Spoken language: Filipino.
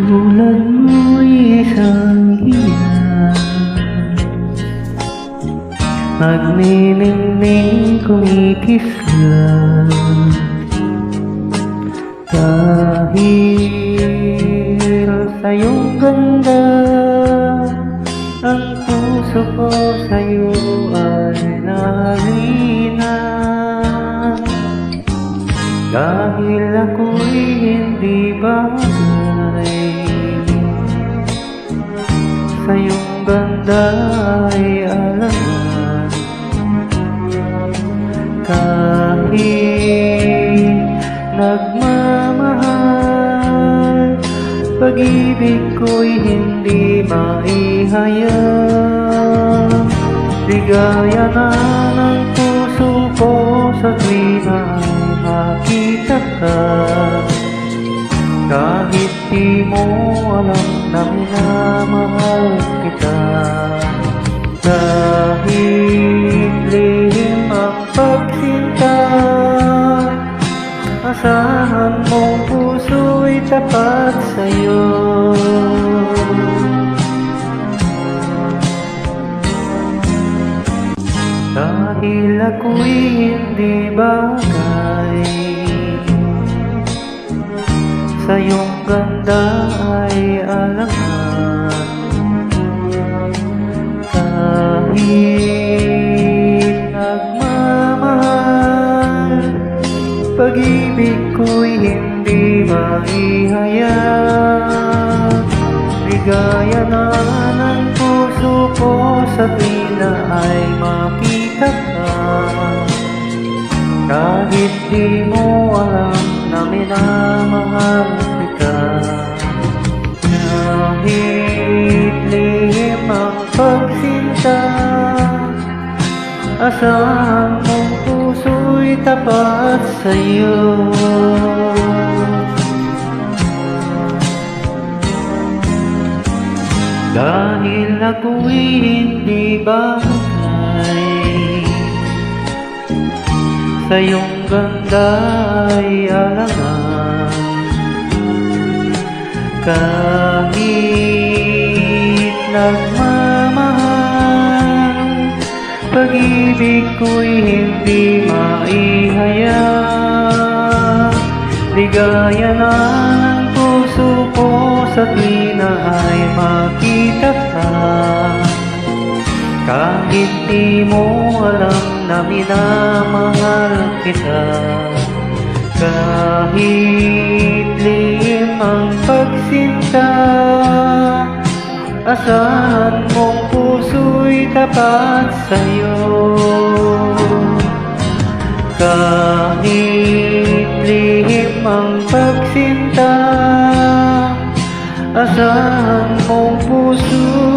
Tulad mo'y isang ina, nagniningning kumikis ka. Dahil sa iyong ganda, ang puso ko sa'yo ay nalina. Dahil ako'y hindi bagay, sa iyong ganda ay alangan. Kahit nagmamahal, pag-ibig ko'y hindi maihayag. Ligaya na ng puso ko sa tuwing ay makita ka. Kahit di mo alam na minamahal kita. Kahit lihim ang pagsinta, asahan mong puso'y tapat sa'yo. Dahil ako'y hindi bagay, sa iyong ganda ay alangan. Kahit nagmamahal, pag-ibig ko'y hindi maihayag. Ligaya na ng puso ko sa tuwing na ay makita ka. Kahit di mo alam na minamahal kita. Kahit lihim ang pagsinta, asahan mong puso'y tapat sa'yo. Dahil ako'y hindi bagay, sa iyong ganda ay alangan. Kahit nagmamahal, pag-ibig ko'y hindi maihayag. Ligaya na ng puso ko sa tuwing na ay makita ka. Kahit di mo alam na minamahal kita. Kahit lihim ang pagsinta, asahan mong puso'y tapat sa'yo. Kahit lihim ang pagsinta, asahan mong puso'y